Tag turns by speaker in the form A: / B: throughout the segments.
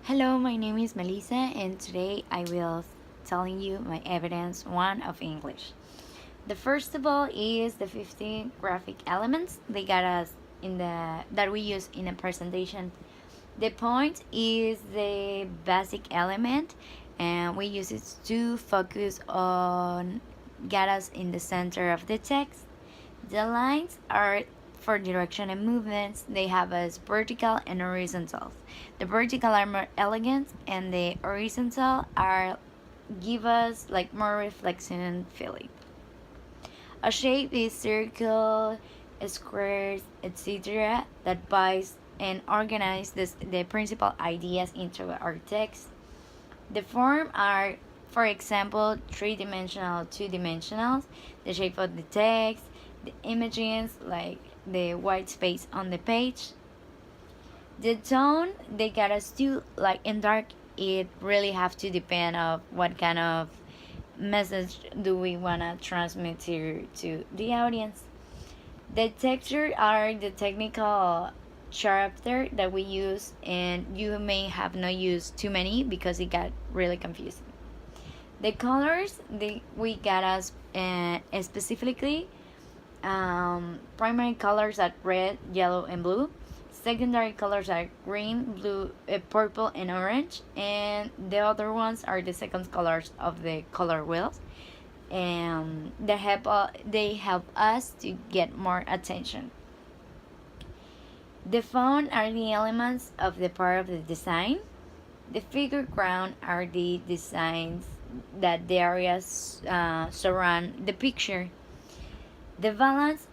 A: Hello, my name is Melissa, and today I will telling you my evidence one of English. The first of all is the 15 graphic elements they got us in the that we use in a presentation. The point is the basic element, and we use it to focus on get us in the center of the text. The lines are for direction and movements. They have as vertical and horizontal. The vertical are more elegant, and the horizontal are give us like more reflection and feeling. A shape is circle, squares, etc. that binds and organize the principal ideas into our text. The form are, for example, three-dimensional, two-dimensional, the shape of the text, the images like the white space on the page. The tone they got us to like in dark. It really have to depend of what kind of message do we wanna transmit to the audience. The texture are the technical chapter that we use, and you may have not used too many because it got really confusing. The colors we got us specifically primary colors are red, yellow, and blue. Secondary colors are green, blue, purple, and orange, and the other ones are the second colors of the color wheels. And they help us to get more attention. The font are the elements of the part of the design. The figure ground are the designs that the areas surround the picture. The balance,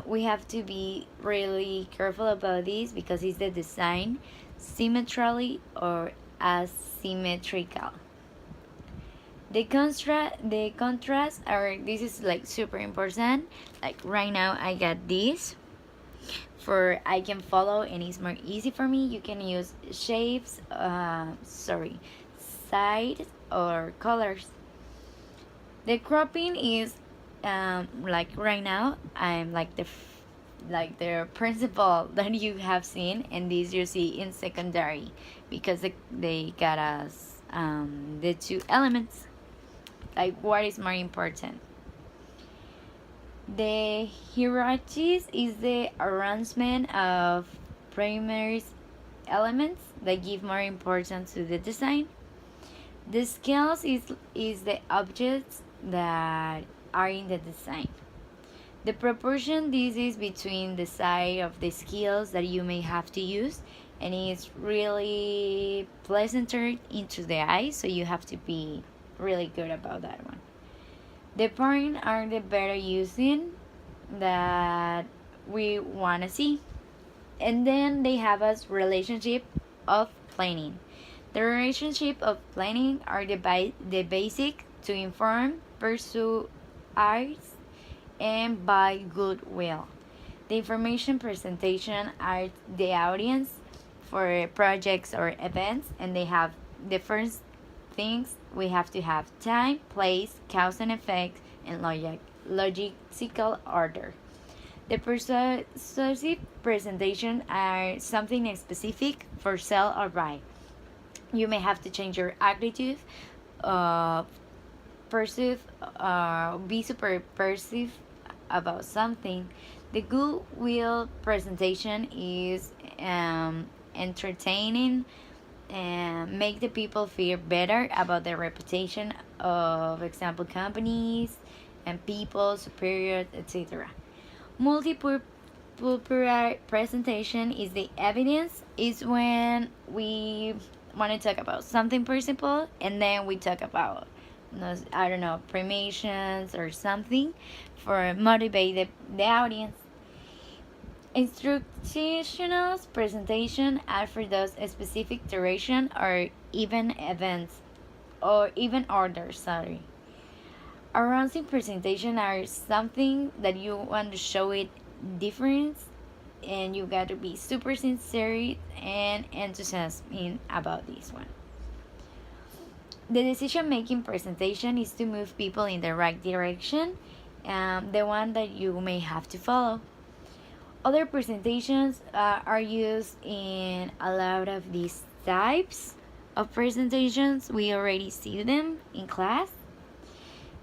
A: we have to be really careful about this because it's the design symmetrically or asymmetrical. The contrast are, this is like super important. Like right now I got this for I can follow and it's more easy for me. You can use shapes, sides or colors. The cropping is like right now I'm like the principle that you have seen, and these you see in secondary because they got us the two elements. Like what is more important? The hierarchies is the arrangement of primary elements that give more importance to the design. The scales is the objects that are in the design. The proportion this is between the size of the skills that you may have to use, and it's really pleasanter into the eye, so you have to be really good about that one. The point are the better using that we want to see. And then they have us relationship of planning. The relationship of planning are the basic to inform, pursue arts, and by goodwill. The information presentation are the audience for projects or events, and they have the first things we have to have time, place, cause and effect, and logical order. The persuasive presentation are something specific for sell or buy. You may have to change your attitude, uh, perceive, be super perceive about something. The goodwill presentation is entertaining and make the people feel better about their reputation of example companies and people, superior, etc. Multiple presentation is the evidence is when we want to talk about something principle, and then we talk about I don't know, premiations or something for motivate the audience. Instructional presentation are for those specific duration or even events or even orders, sorry. Arousing presentation are something that you want to show it difference, and you got to be super sincere and enthusiastic about this one. The decision making presentation is to move people in the right direction, the one that you may have to follow. Other presentations are used in a lot of these types. of presentations. We already see them in class.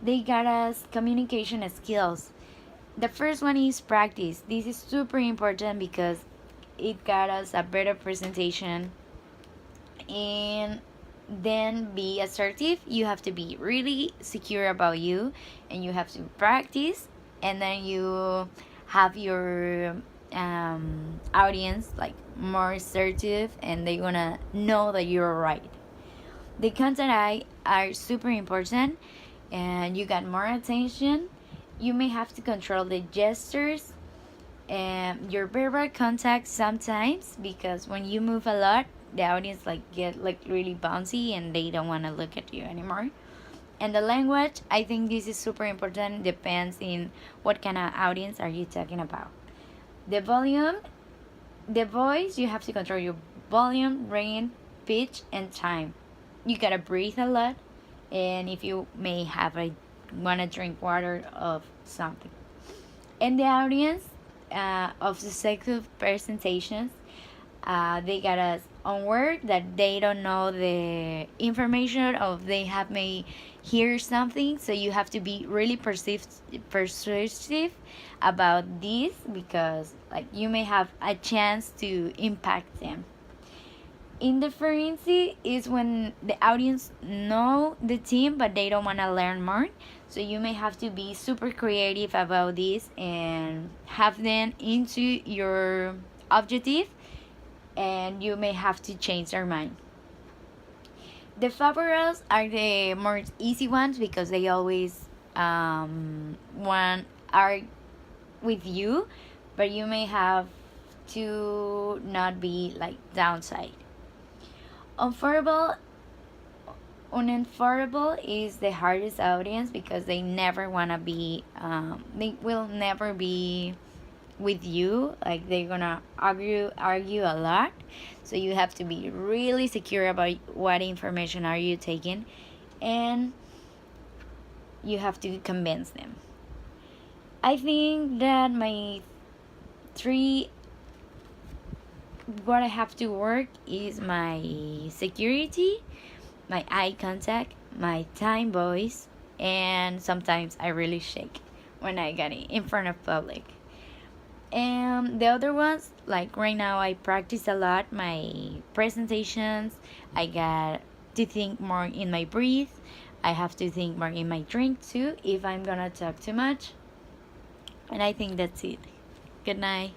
A: They got us communication skills. The first one is practice. This is super important because it got us a better presentation. And then be assertive. You have to be really secure about you, and you have to practice, and then you have your audience like more assertive, and they're gonna know that you're right. The content are super important, and you got more attention. You may have to control the gestures and your verbal contact sometimes, because when you move a lot, the audience like get like really bouncy and they don't want to look at you anymore. And the language, I think this is super important. Depends in what kind of audience are you talking about. The volume, the voice, you have to control your volume, range, pitch, and time. You gotta breathe a lot, and if you may have a wanna drink water of something. And the audience of the selective presentations, they got us on work that they don't know the information, or they have may hear something, so you have to be really persuasive about this, because like you may have a chance to impact them. Indifference is when the audience know the team but they don't want to learn more, so you may have to be super creative about this and have them into your objective, and you may have to change their mind. The favorites are the more easy ones because they always want are with you, but you may have to not be like downside. Unforgettable Unaffordable is the hardest audience because they never want to be they will never be with you, like they're gonna argue a lot, so you have to be really secure about what information are you taking, and you have to convince them. I think that my three what I have to work is my security, my eye contact, my time voice, and sometimes I really shake when I get in front of public. And the other ones, like right now, I practice a lot my presentations. I got to think more in my breath. I have to think more in my drink too if I'm gonna talk too much. And I think that's it. Good night.